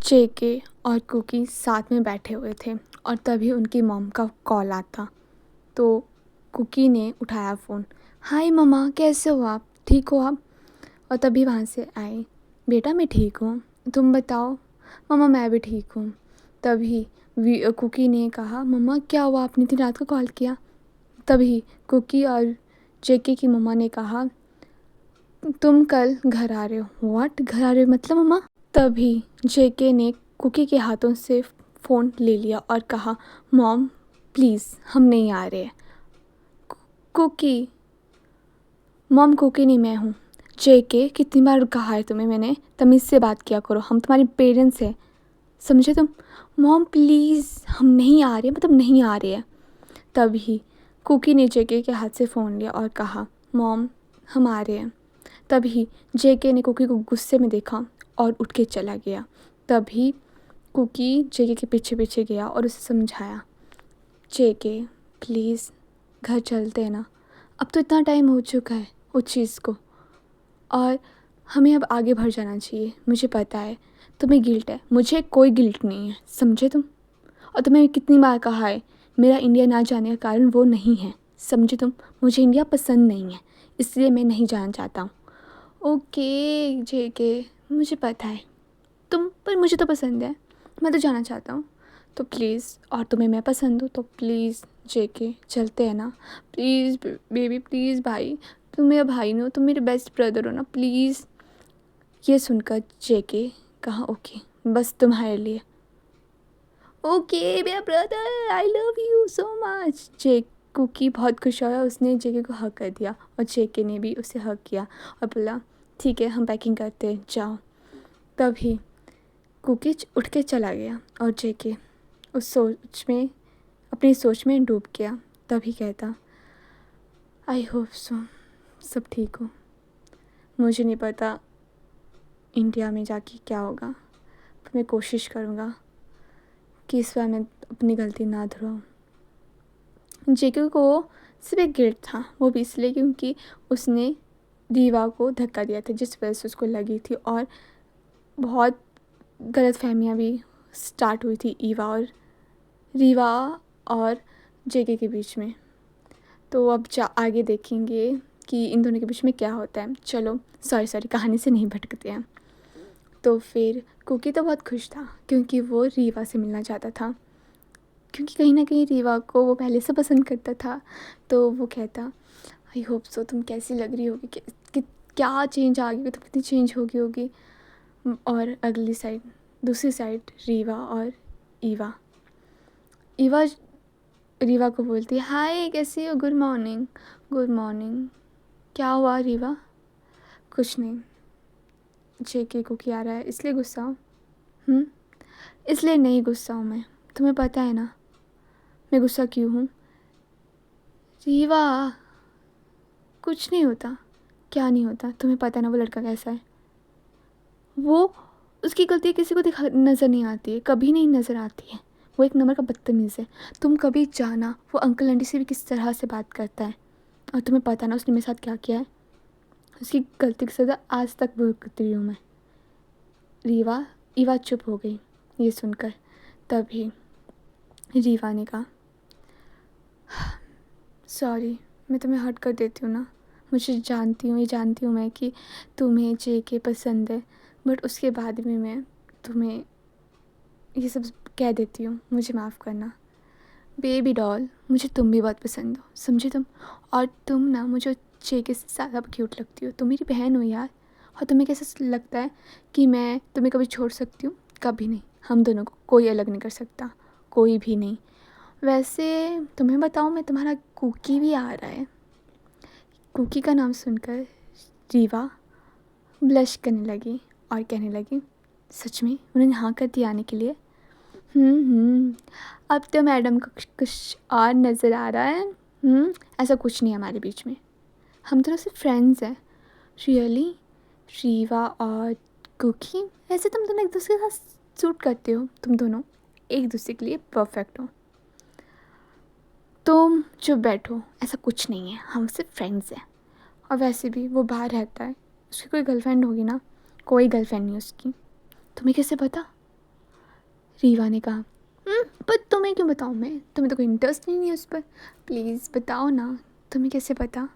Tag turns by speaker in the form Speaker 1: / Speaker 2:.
Speaker 1: जेके और कुकी साथ में बैठे हुए थे और तभी उनकी मॉम का कॉल आता। तो कुकी ने उठाया फ़ोन। हाय मम्मा, कैसे हो आप? ठीक हो आप? और तभी वहाँ से आई। बेटा मैं ठीक हूँ, तुम बताओ? मम्मा मैं भी ठीक हूँ। तभी कुकी ने कहा मम्मा क्या हुआ, आपने इतनी रात को कॉल किया? तभी कुकी और जेके की मम्मा ने कहा तुम कल घर आ रहे हो। व्हाट, घर आ रहे हो मतलब मम्मा? तभी जेके ने कुकी के हाथों से फ़ोन ले लिया और कहा मॉम प्लीज़ हम नहीं आ रहे हैं। कुकी, मॉम कुकी नहीं मैं हूँ। जेके कितनी बार कहा है तुम्हें मैंने, तमीज़ से बात किया करो, हम तुम्हारे पेरेंट्स हैं, समझे तुम? मॉम प्लीज़ हम नहीं आ रहे, मतलब नहीं आ रहे हैं। तभी कुकी ने जेके के हाथ से फ़ोन लिया और कहा मॉम हम आ रहे हैं। तभी जेके ने कुकी को गुस्से में देखा और उठ के चला गया। तभी कुकी जेके के पीछे पीछे गया और उसे समझाया जेके प्लीज़ घर चलते हैं ना, अब तो इतना टाइम हो चुका है उस चीज़ को, और हमें अब आगे बढ़ जाना चाहिए। मुझे पता है तुम्हें गिल्ट है, मुझे कोई गिल्ट नहीं है, समझे तुम? और तुम्हें कितनी बार कहा है मेरा इंडिया ना जाने का कारण वो नहीं है, समझे तुम? मुझे इंडिया पसंद नहीं है, इसलिए मैं नहीं जाना चाहता हूँ। ओके जेके, मुझे पता है तुम, पर मुझे तो पसंद है, मैं तो जाना चाहता हूँ। तो प्लीज़, और तुम्हें मैं पसंद हूँ तो प्लीज़ जेके चलते हैं ना, प्लीज़ बेबी, प्लीज़ भाई, तुम मेरा भाई हो, तुम मेरे बेस्ट ब्रदर हो ना, प्लीज़। ये सुनकर जेके कहा ओके बस तुम्हारे लिए। ओके मेरा brother, I love you so much. Cookie बहुत खुश हुआ, उसने जेके को हग कर दिया और जेके ने भी उसे हग किया और बोला ठीक है हम पैकिंग करते हैं, जाओ। तभी कुकी उठ के चला गया और जेके उस सोच में, अपनी सोच में डूब गया। तभी कहता आई होप सो सब ठीक हो। मुझे नहीं पता इंडिया में जाके क्या होगा, पर मैं कोशिश करूँगा कि इस बार मैं अपनी गलती ना दोहराऊँ। जेके को सिर्फ एक गिल्ट था, वो भी इसलिए क्योंकि उसने रीवा को धक्का दिया था जिस वजह से उसको लगी थी, और बहुत गलतफहमियाँ भी स्टार्ट हुई थी रीवा और जेके के बीच में। तो अब आगे देखेंगे कि इन दोनों के बीच में क्या होता है। चलो सॉरी कहानी से नहीं भटकते हैं। तो फिर कुकी तो बहुत खुश था क्योंकि वो रीवा से मिलना चाहता था, क्योंकि कहीं ना कहीं रीवा को वो पहले से पसंद करता था। तो वो कहता आई होप सो तुम कैसी लग रही होगी, कि क्या चेंज आ गई, तुम कितनी चेंज हो गई होगी। और अगली साइड, दूसरी साइड रीवा और ईवा ईवा रीवा को बोलती है हाय कैसी हो, गुड मॉर्निंग। Good morning. क्या हुआ रीवा? कुछ नहीं, जेके को क्या आ रहा है इसलिए गुस्सा हूँ? इसलिए नहीं गुस्सा हूँ मैं, तुम्हें पता है ना मैं गुस्सा क्यों हूँ? रीवा कुछ नहीं होता। क्या नहीं होता? तुम्हें पता है ना वो लड़का कैसा है। वो, उसकी गलती किसी को नज़र नहीं आती है, कभी नहीं नज़र आती है। वो एक नंबर का बदतमीज़ है। तुम कभी जाना वो अंकल आंटी से भी किस तरह से बात करता है, और तुम्हें पता ना उसने मेरे साथ क्या किया है। उसकी गलती की सज़ा आज तक भुगत रही हूँ मैं। ईवा चुप हो गई ये सुनकर। तभी रीवा ने कहा सॉरी, मैं तुम्हें हर्ट कर देती हूँ ना, मुझे जानती हूँ मैं कि तुम्हें जेके पसंद है, बट उसके बाद भी मैं तुम्हें ये सब कह देती हूँ, मुझे माफ़ करना। बेबी डॉल, मुझे तुम भी बहुत पसंद हो, समझे तुम? और तुम ना मुझे जेके से ज़्यादा क्यूट लगती हो, तुम मेरी बहन हो यार। और तुम्हें कैसा लगता है कि मैं तुम्हें कभी छोड़ सकती हूँ? कभी नहीं, हम दोनों को कोई अलग नहीं कर सकता, कोई भी नहीं। वैसे तुम्हें बताऊँ, मैं तुम्हारा कुकी भी आ रहा है। कुकी का नाम सुनकर रीवा ब्लश करने लगी और कहने लगी सच में उन्होंने हाँ कर दिया आने के लिए? अब तो मैडम को कुछ और नज़र आ रहा है। ऐसा कुछ नहीं है हमारे बीच में, हम दोनों सिर्फ फ्रेंड्स हैं। रियली? रीवा और कुकी, ऐसे तुम दोनों एक दूसरे के साथ सूट करते हो, तुम दोनों एक दूसरे के लिए परफेक्ट हो। तुम चुप बैठो, ऐसा कुछ नहीं है, हम सिर्फ फ्रेंड्स हैं। और वैसे भी वो बाहर रहता है, उसकी कोई गर्लफ्रेंड होगी ना? कोई गर्लफ्रेंड नहीं उसकी। तुम्हें कैसे पता? रीवा ने कहा। पर तुम्हें क्यों बताऊँ मैं? तुम्हें तो कोई इंटरेस्ट ही नहीं है उस पर। प्लीज़ बताओ ना, तुम्हें कैसे पता?